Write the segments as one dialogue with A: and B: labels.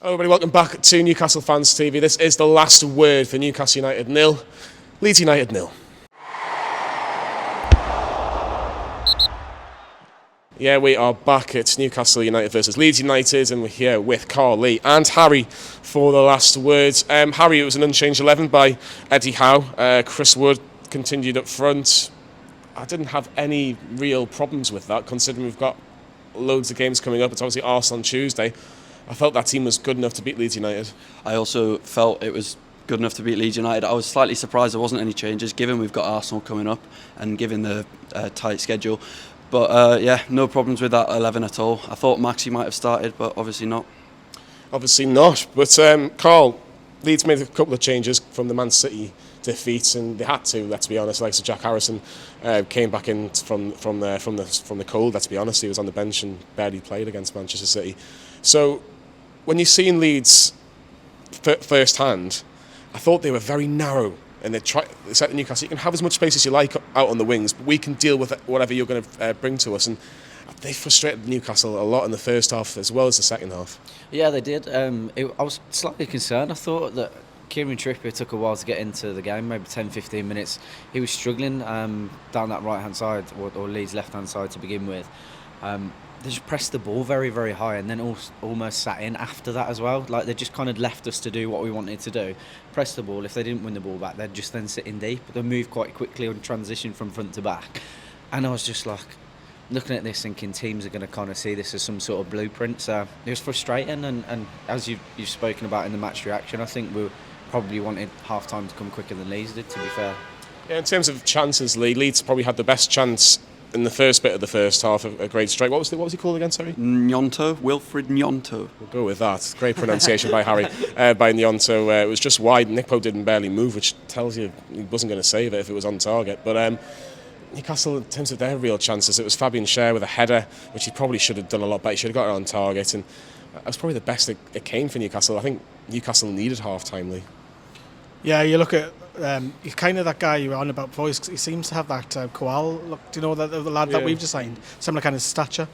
A: Hello everybody, welcome back to Newcastle Fans TV. This is the last word for Newcastle United 0, Leeds United 0. Yeah, we are back at Newcastle United versus Leeds United, and we're here with Carl Lee and Harry for the last words. Harry, it was an unchanged 11 by Eddie Howe. Chris Wood continued up front. I didn't have any real problems with that, considering we've got loads of games coming up. It's obviously Arsenal on Tuesday. I felt that team was good enough to beat Leeds United.
B: I also felt it was good enough to beat Leeds United. I was slightly surprised there wasn't any changes, given we've got Arsenal coming up and given the tight schedule. But yeah, no problems with that 11 at all. I thought Maxi might have started, but obviously not. Obviously not.
A: But Carl, Leeds made a couple of changes from the Man City defeat, and they had to. Let's be honest. Like so, Jack Harrison came back in from the cold. Let's be honest, he was on the bench and barely played against Manchester City. So when you're seeing Leeds first hand, I thought they were very narrow. And they said to Newcastle, you can have as much space as you like out on the wings, but we can deal with whatever you're going to bring to us. And they frustrated Newcastle a lot in the first half as well as the second half.
C: Yeah, they did. I was slightly concerned. I thought that Kieran Trippier took a while to get into the game, maybe 10-15 minutes. He was struggling down that right-hand side, or Leeds' left-hand side to begin with. They just pressed the ball very, very high and then almost sat in after that as well. Like, they just kind of left us to do what we wanted to do. Press the ball. If they didn't win the ball back, they'd just then sit in deep. They moved quite quickly and transition from front to back. And I was just like, looking at this thinking teams are going to kind of see this as some sort of blueprint. So it was frustrating. And as you've spoken about in the match reaction, I think we probably wanted half-time to come quicker than Leeds did, to be fair.
A: Yeah, in terms of chances, Leeds probably had the best chance in the first bit of the first half, a great strike. What was he called again, sorry?
B: Gnonto, Wilfred Gnonto.
A: We'll go with that. Great pronunciation by Harry, by Gnonto. It was just wide. Nico didn't barely move, which tells you he wasn't going to save it if it was on target. But Newcastle, in terms of their real chances, it was Fabian Schär with a header, which he probably should have done a lot better. He should have got it on target, and that was probably the best it came for Newcastle. I think Newcastle needed half-time, Lee.
D: Yeah, you look at he's kind of that guy you were on about before. He seems to have that koala look. Do you know the lad that we've just signed? Similar kind of stature.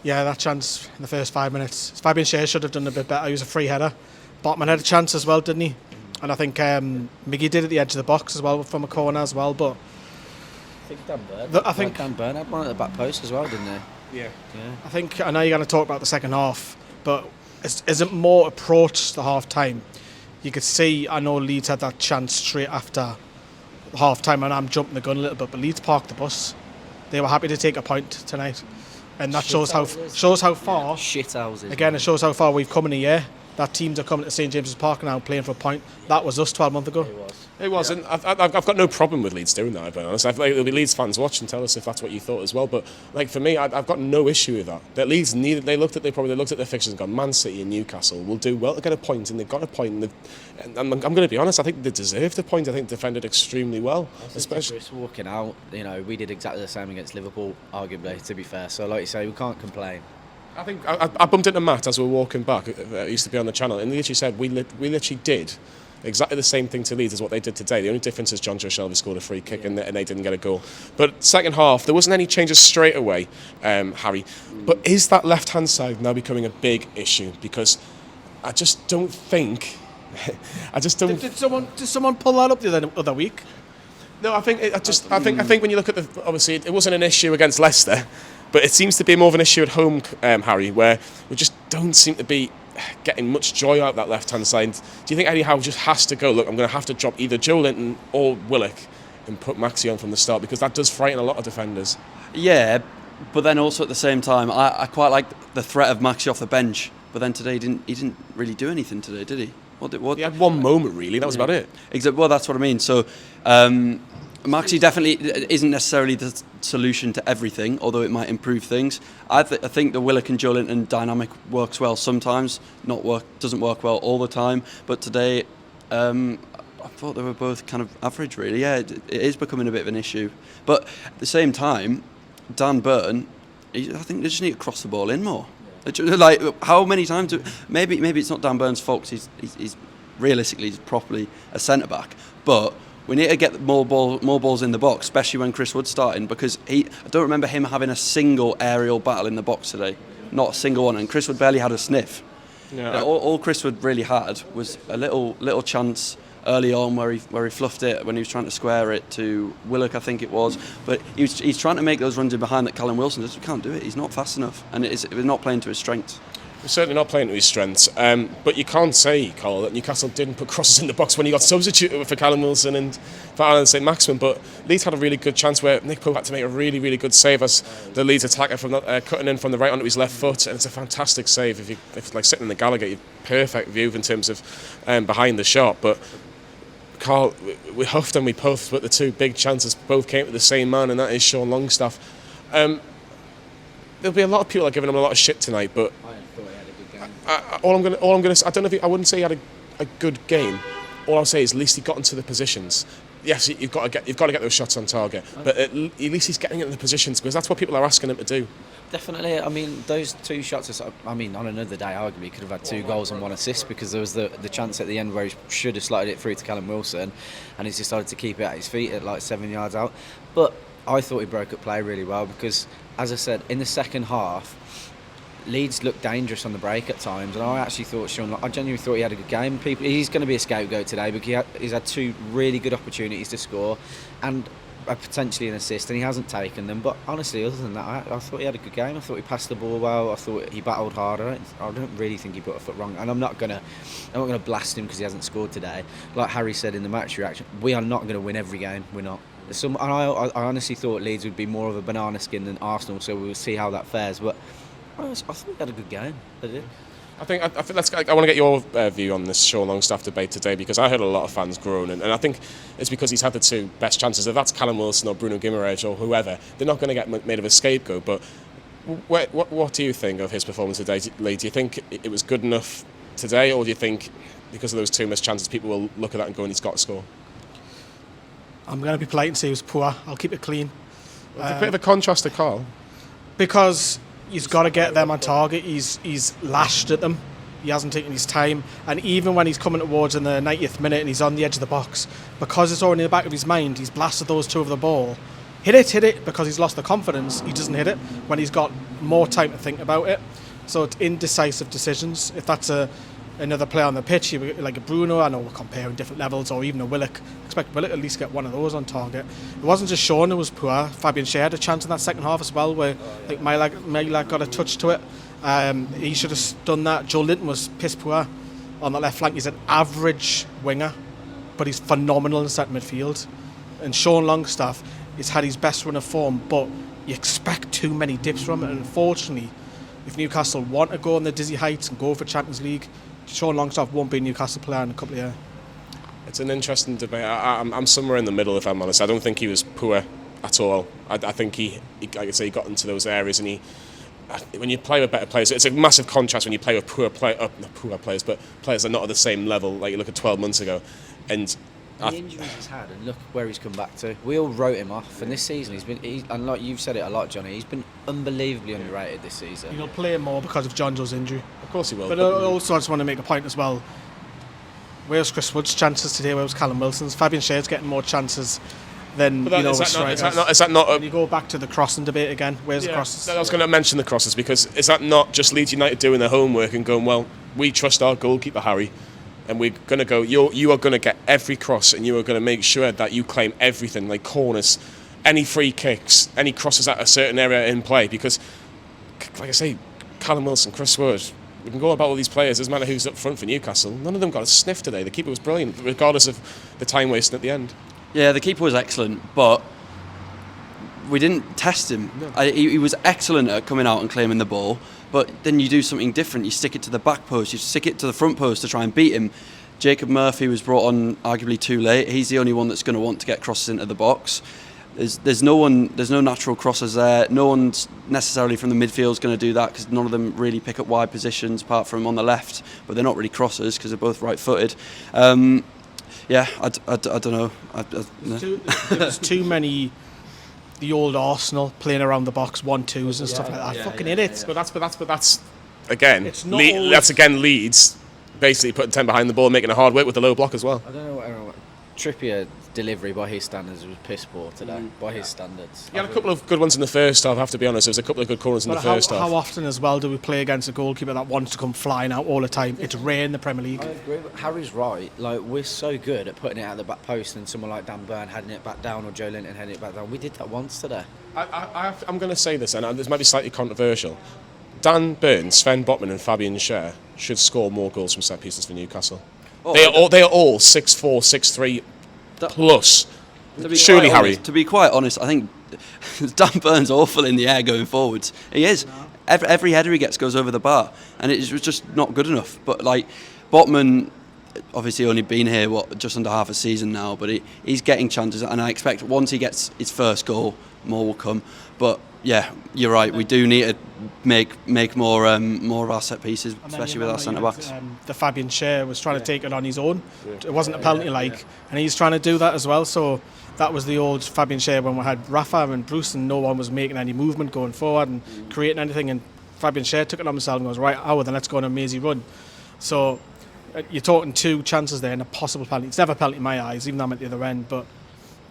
D: Yeah, that chance in the first 5 minutes. Fabian Schär should have done a bit better. He was a free header. Botman had a chance as well, didn't he? And I think Miggy did at the edge of the box as well from a corner as well. But
C: I think Dan Burn had one at the back post as well, didn't he?
A: Yeah.
D: I know you're going to talk about the second half, but is it more approach the half time? You could see, I know Leeds had that chance straight after half-time, and I'm jumping the gun a little bit, but Leeds parked the bus. They were happy to take a point tonight, and that shows how far.
C: Shithouses.
D: Again, it shows how far we've come in a year. That teams are coming to St James's Park now playing for a point. That was us 12 months ago.
A: It was, and I've got no problem with Leeds doing that, I'll be honest. There'll be Leeds fans watching, tell us if that's what you thought as well. But like for me, I've got no issue with that. That Leeds needed. They looked at their fixtures and gone, Man City and Newcastle will do well to get a point, and they've got a point. And I'm going to be honest. I think they deserved the point. I think they defended extremely well.
C: Especially walking out, we did exactly the same against Liverpool, arguably. To be fair, so like you say, we can't complain.
A: I think I bumped into Matt as we were walking back. It used to be on the channel, and he literally said we literally did exactly the same thing to Leeds as what they did today. The only difference is John Joe Shelby scored a free kick and they didn't get a goal. But second half, there wasn't any changes straight away, Harry. But is that left-hand side now becoming a big issue? Because I just don't think...
D: Did someone pull that up the other week?
A: No, I think when you look at obviously it wasn't an issue against Leicester, but it seems to be more of an issue at home, Harry, where we just don't seem to be getting much joy out of that left-hand side. Do you think Eddie Howe just has to go, look, I'm going to have to drop either Joe Linton or Willock and put Maxi on from the start, because that does frighten a lot of defenders?
B: Yeah, but then also at the same time, I quite like the threat of Maxi off the bench, but then today he didn't really do anything today, did he? What?
A: He had one moment, really. That was about it.
B: Exactly. Well, that's what I mean. So, Maxi definitely isn't necessarily the solution to everything, although it might improve things. I think the Willock and Joe Linton dynamic works well sometimes, doesn't work well all the time. But today, I thought they were both kind of average, really. Yeah, it is becoming a bit of an issue. But at the same time, Dan Burn, I think they just need to cross the ball in more. Like, how many times? Maybe it's not Dan Burn's fault. He's realistically properly a centre back, but we need to get more balls in the box, especially when Chris Wood's starting, because I don't remember him having a single aerial battle in the box today, not a single one, and Chris Wood barely had a sniff.
A: Yeah.
B: All Chris Wood really had was a little chance early on where he fluffed it when he was trying to square it to Willock, I think it was. But he's trying to make those runs in behind that Callum Wilson just can't do it. He's not fast enough, and we're not playing to his strengths.
A: We're certainly not playing to his strengths, but you can't say, Carl, that Newcastle didn't put crosses in the box when he got substituted for Callum Wilson and for Alan Saint-Maximin. But Leeds had a really good chance where Nick Pope had to make a really, really good save as the Leeds attacker from cutting in from the right onto his left foot, and it's a fantastic save. If like sitting in the Gallagher, you've perfect view in terms of behind the shot. But Carl, we huffed and we puffed, but the two big chances both came to the same man, and that is Sean Longstaff. There'll be a lot of people giving him a lot of shit tonight, but all I'm gonna say, I wouldn't say he had a good game. All I'll say is at least he got into the positions. Yes, you've got to get those shots on target, but at least he's getting into the positions, because that's what people are asking him to do.
C: Definitely. I mean, those two shots, on another day, arguably, he could have had 2 goals and 1 assist, because there was the chance at the end where he should have slotted it through to Callum Wilson, and he's decided to keep it at his feet at like 7 yards out. But I thought he broke up play really well, because, as I said, in the second half, Leeds looked dangerous on the break at times, and I genuinely thought he had a good game. He's going to be a scapegoat today, because he's had 2 really good opportunities to score and potentially an assist, and he hasn't taken them. But honestly, other than that, I thought he had a good game. I thought he passed the ball well. I thought he battled hard. I don't really think he put a foot wrong, and I'm not gonna blast him because he hasn't scored today. Like Harry said in the match reaction, we are not going to win every game. We're not. And I honestly thought Leeds would be more of a banana skin than Arsenal, so we'll see how that fares. But I thought he had a good game. I did.
A: I want to get your view on this Sean Longstaff debate today, because I heard a lot of fans groan, and I think it's because he's had the 2 best chances. If that's Callum Wilson or Bruno Guimaraes or whoever, they're not going to get made of a scapegoat. But what do you think of his performance today, Lee? Do you think it was good enough today, or do you think because of those 2 missed chances, people will look at that and go, and he's got to score?
D: I'm going to be polite and say he was poor. I'll keep it clean.
A: It's a bit of a contrast to Carl.
D: Because he's got to get them on target. He's lashed at them. He hasn't taken his time. And even when he's coming towards in the 90th minute and he's on the edge of the box, because it's already in the back of his mind, he's blasted those 2 over the ball. Hit it, because he's lost the confidence. He doesn't hit it when he's got more time to think about it. So it's indecisive decisions. If that's another player on the pitch, like a Bruno, I know we're comparing different levels, or even a Willock, expect Willock at least get one of those on target. It wasn't just Sean who was poor. Fabian Schär had a chance in that second half as well, where like Mylag got a touch to it. He should have done that. Joe Linton was piss poor on the left flank. He's an average winger, but he's phenomenal in centre midfield. And Sean Longstaff has had his best run of form, but you expect too many dips from it. And unfortunately, if Newcastle want to go on the dizzy heights and go for Champions League, Sean Longstaff won't be a Newcastle player in a couple of years.
A: It's an interesting debate. I'm somewhere in the middle, if I'm honest. I don't think he was poor at all. I think he like I say, he got into those areas, and when you play with better players, it's a massive contrast when you play with not poor players, but players that are not at the same level. Like you look at 12 months ago, and
C: the injuries he's had, and look where he's come back to. We all wrote him off, and this season and like you've said it a lot, Johnny, he's been unbelievably underrated this season.
D: He'll play more because of John Joe's injury.
A: Of course he will.
D: But also I just want to make a point as well. Where's Chris Wood's chances today? Where's Callum Wilson's? Fabian Schär's getting more chances than
A: is that not
D: when you go back to the crossing debate again, where's the crosses?
A: I was going to mention the crosses, because is that not just Leeds United doing their homework and going, well, we trust our goalkeeper Harry, and we're going to go, you are going to get every cross, and you are going to make sure that you claim everything, like corners, any free kicks, any crosses at a certain area in play, because like I say, Callum Wilson, Chris Wood, we can go about all these players, doesn't matter who's up front for Newcastle, none of them got a sniff today. The keeper was brilliant, regardless of the time wasting at the end.
B: Yeah, the keeper was excellent, but we didn't test him.
A: No.
B: He was excellent at coming out and claiming the ball, but then you do something different. You stick it to the back post, you stick it to the front post to try and beat him. Jacob Murphy was brought on arguably too late. He's the only one that's going to want to get crosses into the box. There's no natural crossers there. No one's necessarily from the midfield is going to do that, because none of them really pick up wide positions apart from on the left, but they're not really crossers because they're both right-footed. Yeah, I don't know.
D: There's too many the old Arsenal playing around the box 1-2s and stuff like that. I fucking hit it.
A: But that's again
D: always...
A: that's again Leeds basically putting 10 behind the ball, making it hard work with the low block as well.
C: I don't know what Trippier delivery by his standards was piss poor today. By his standards,
A: He had a couple of good ones in the first half, I have to be honest. There was a couple of good corners in the first half.
D: How often as well do we play against a goalkeeper that wants to come flying out all the time? It's rare in the Premier League.
C: I agree. Harry's right. Like, we're so good at putting it at the back post, and someone like Dan Burn heading it back down, or Joe Linton heading it back down. We did that once today.
A: I'm going to say this, and this might be slightly controversial. Dan Burn, Sven Botman and Fabian Schär should score more goals from set pieces for Newcastle. They are all 6'4", 6'3", plus. Surely, Harry.
B: To be quite honest, I think Dan Burn's awful in the air going forwards. He is. Every header he gets goes over the bar, and it was just not good enough. But like Botman, obviously only been here just under half a season now, but he's getting chances, and I expect once he gets his first goal, more will come. But yeah, you're right. We do need to make more of our set pieces, especially with our centre backs.
D: The Fabian Schär was trying to take it on his own. It wasn't a penalty and he's trying to do that as well. So that was the old Fabian Schär when we had Rafa and Bruce, and no one was making any movement going forward and creating anything. And Fabian Schär took it on himself and goes, right, then let's go on a mazy run. So you're talking 2 chances there and a possible penalty. It's never a penalty in my eyes, even though I'm at the other end. But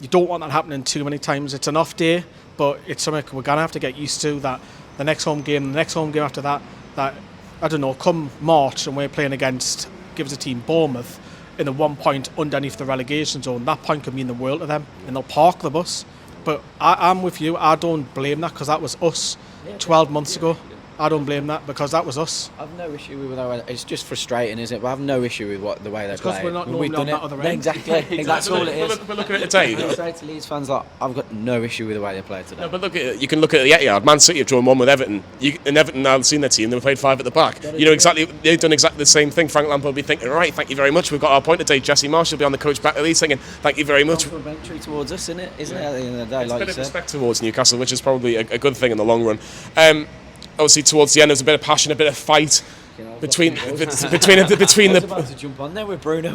D: you don't want that happening too many times. It's an off day, but it's something we're going to have to get used to, that the next home game after that, I don't know, come March and we're playing against, give us a team, Bournemouth, in the 1 point underneath the relegation zone, that point could mean the world to them, and they'll park the bus. But I'm with you, I don't blame that, because that was us 12 months ago. I don't blame that, because that was us.
C: I've no issue with that. It's just frustrating, isn't it? But I have no issue with the way they play.
D: Because we're not normally on that other end.
C: Exactly. That's all it is.
A: But look at it today.
C: I say to Leeds fans, like, I've got no issue with the way they play today.
A: No, but look at, you can look at the Etihad. Man City have drawn 1 with Everton. And Everton now have seen their team. They played 5 at the back. They've done exactly the same thing. Frank Lampard will be thinking, right, thank you very much. We've got our point today. Jesse Marsh will be on the coach back at Leeds saying, thank you very much.
C: Complimentary towards us, isn't it? At the end of the day,
A: It's
C: like
A: a bit
C: you
A: of
C: said.
A: respect towards Newcastle, which is probably a good thing in the long run. Obviously, towards the end, there was a bit of passion, a bit of fight between the
C: about to jump on there with Bruno.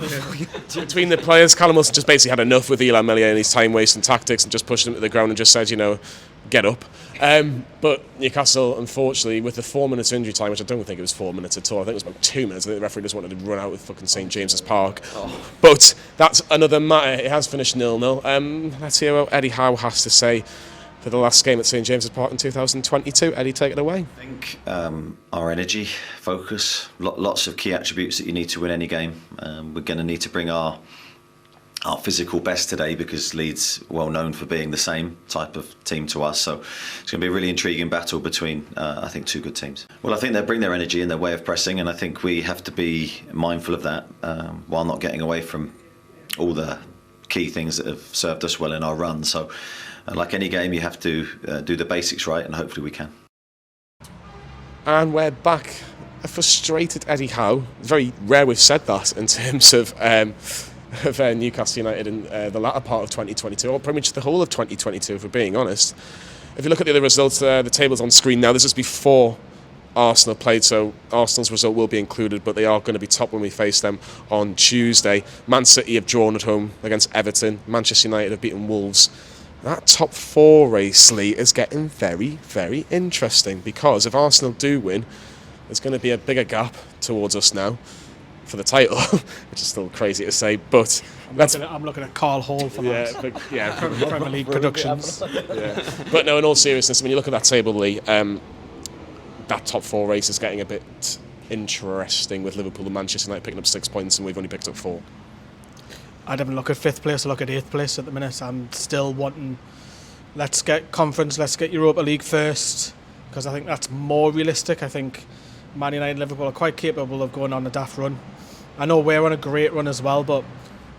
A: between the players. Callum Wilson just basically had enough with Eli Melier and his time wasting tactics, and just pushed him to the ground and just said, get up. But Newcastle, unfortunately, with the 4 minutes injury time, which I don't think it was 4 minutes at all, I think it was about 2 minutes. I think the referee just wanted to run out with fucking St James's Park. But that's another matter. It has finished 0-0. Let's hear what Eddie Howe has to say for the last game at St James's Park in 2022. Eddie, take it away.
E: I think our energy, focus, lots of key attributes that you need to win any game. We're going to need to bring our physical best today, because Leeds are well known for being the same type of team to us. So it's going to be a really intriguing battle between, I think, 2 good teams. Well, I think they bring their energy and their way of pressing, and I think we have to be mindful of that while not getting away from all the key things that have served us well in our run. So like any game, you have to do the basics right, and hopefully we can. And
A: we're back. A frustrated Eddie Howe. It's very rare we've said that in terms of Newcastle United in the latter part of 2022, or pretty much the whole of 2022, if we're being honest. If you look at the other results, the table's on screen now. This is before Arsenal played, so Arsenal's result will be included, but they are going to be top when we face them on Tuesday. Man City have drawn at home against Everton. Manchester United have beaten Wolves. That top 4 race, Lee, is getting very, very interesting, because if Arsenal do win, there's going to be a bigger gap towards us now for the title, which is still crazy to say, but
D: I'm looking at Carl Hall for that. Premier League Productions.
A: But no, in all seriousness, when you look at that table, Lee, that top 4 race is getting a bit interesting, with Liverpool and Manchester United picking up 6 points, and we've only picked up 4.
D: I'd even look at 5th place, I look at 8th place at the minute. I'm still wanting, let's get conference, let's get Europa League first, because I think that's more realistic. I think Man United and Liverpool are quite capable of going on a daft run. I know we're on a great run as well, but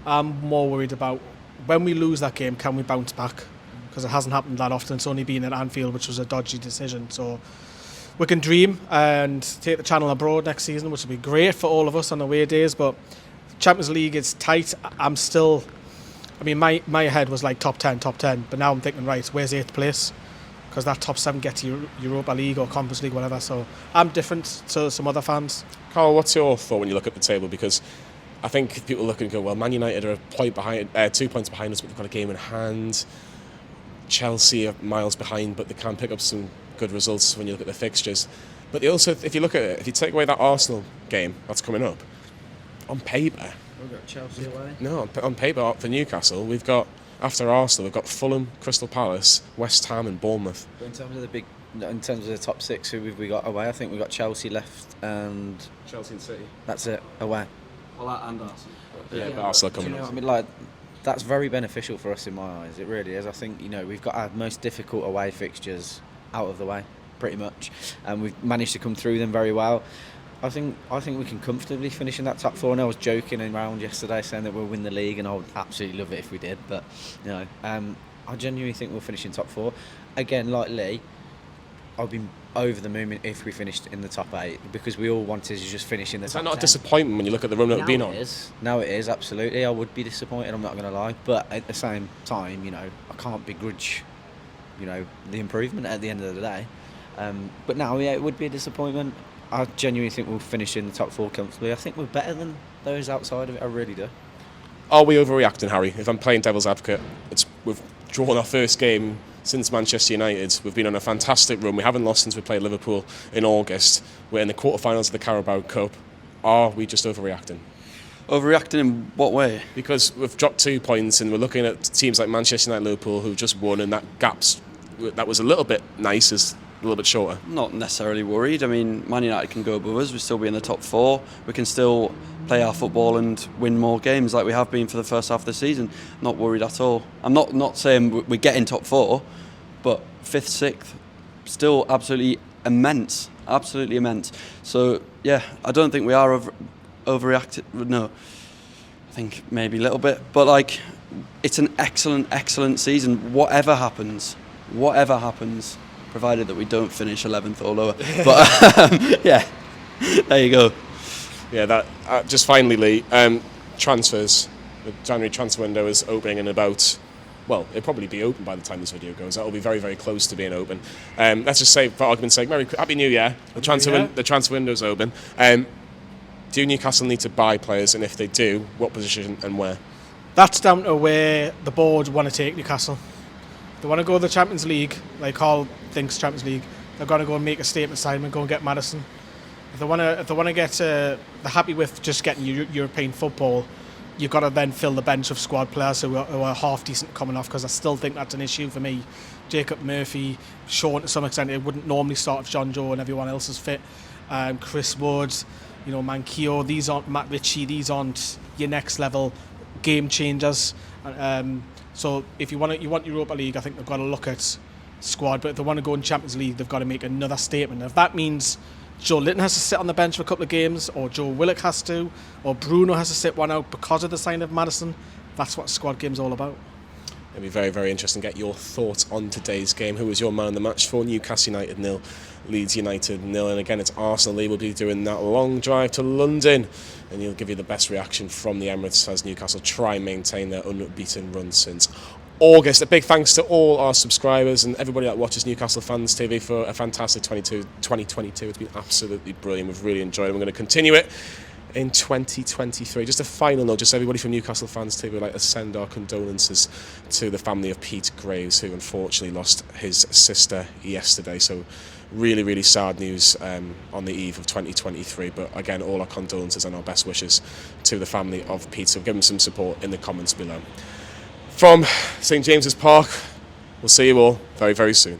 D: I'm more worried about when we lose that game, can we bounce back? Because it hasn't happened that often. It's only been at Anfield, which was a dodgy decision. So we can dream and take the channel abroad next season, which will be great for all of us on away days, but Champions League is tight. My head was like top 10, but now I'm thinking, right, where's 8th place? Because that top 7 gets Europa League or Conference League, whatever. So I'm different to some other fans.
A: Carl, what's your thought when you look at the table? Because I think people look and go, well, Man United are a point behind, 2 points behind us, but they've got a game in hand. Chelsea are miles behind, but they can pick up some good results when you look at the fixtures. But they also, if you look at it, if you take away that Arsenal game that's coming up, on paper,
C: We've got Chelsea away.
A: No, on paper for Newcastle, we've got, after Arsenal, we've got Fulham, Crystal Palace, West Ham and Bournemouth.
C: But in terms of the top six, who have we got away? I think we've got Chelsea left and
A: Chelsea and City.
C: that's it, away.
B: Well, that and Arsenal.
A: Yeah, but Arsenal
C: Do you
A: coming
C: know
A: up.
C: what I mean? Like, that's very beneficial for us in my eyes. It really is. I think, we've got our most difficult away fixtures out of the way, pretty much, and we've managed to come through them very well. I think we can comfortably finish in that top four. And I was joking around yesterday saying that we'll win the league, and I would absolutely love it if we did. But I genuinely think we'll finish in top four. Again, like Lee, I'd be over the moon if we finished in the top 8, because we all wanted to just finish in the
A: Is
C: top
A: that not
C: 10.
A: a disappointment when you look at the run that we've been on?
C: Now it is, absolutely. I would be disappointed, I'm not going to lie. But at the same time, I can't begrudge, the improvement at the end of the day. But now, it would be a disappointment. I genuinely think we'll finish in the top 4 comfortably. I think we're better than those outside of it, I really do.
A: Are we overreacting, Harry? If I'm playing devil's advocate, we've drawn our first game since Manchester United. We've been on a fantastic run. We haven't lost since we played Liverpool in August. We're in the quarterfinals of the Carabao Cup. Are we just overreacting?
B: Overreacting in what way?
A: Because we've dropped 2 points and we're looking at teams like Manchester United, Liverpool, who've just won, and that was a little bit nice, is a little bit shorter.
B: Not necessarily worried. I mean, Man United can go above us. We'll still be in the top 4. We can still play our football and win more games like we have been for the first half of the season. Not worried at all. I'm not saying we're getting top 4, but 5th, 6th, still absolutely immense. Absolutely immense. So, yeah, I don't think we are overreacting. No, I think maybe a little bit. But, it's an excellent season. Whatever happens, provided that we don't finish 11th or lower. But yeah, there you go.
A: Yeah, that just finally, Lee, transfers. The January transfer window is opening in about, well, it'll probably be open by the time this video goes. That'll be very, very close to being open. Let's just say, for argument's sake, Happy New Year. The transfer window's open. Do Newcastle need to buy players, and if they do, what position and where?
D: That's down to where the board want to take Newcastle. They want to go to the Champions League, like Hall thinks Champions League. They're going to go and make a statement assignment, go and get Maddison. If they want to get, they're happy with just getting European football. You've got to then fill the bench of squad players who are half decent coming off, because I still think that's an issue for me. Jacob Murphy, Sean to some extent, it wouldn't normally start if John Joe and everyone else is fit. Chris Wood, Manquillo, these aren't Matt Ritchie, these aren't your next level game changers. So if you want Europa League, I think they've got to look at squad. But if they want to go in Champions League, they've got to make another statement. If that means Joe Linton has to sit on the bench for a couple of games, or Joe Willock has to, or Bruno has to sit one out because of the sign of Maddison, that's what squad game's all about.
A: It'll be very, very interesting to get your thoughts on today's game. Who was your man of the match for? Newcastle United 0, Leeds United 0. And again, it's Arsenal. They will be doing that long drive to London, and he'll give you the best reaction from the Emirates as Newcastle try and maintain their unbeaten run since August. A big thanks to all our subscribers and everybody that watches Newcastle Fans TV for a fantastic 2022. It's been absolutely brilliant. We've really enjoyed it. We're going to continue it in 2023. Just a final note, just everybody from Newcastle Fans TV would like to send our condolences to the family of Pete Graves, who unfortunately lost his sister yesterday. So really, really sad news on the eve of 2023. But again, all our condolences and our best wishes to the family of Pete. So give him some support in the comments below. From St James's Park, we'll see you all very, very soon.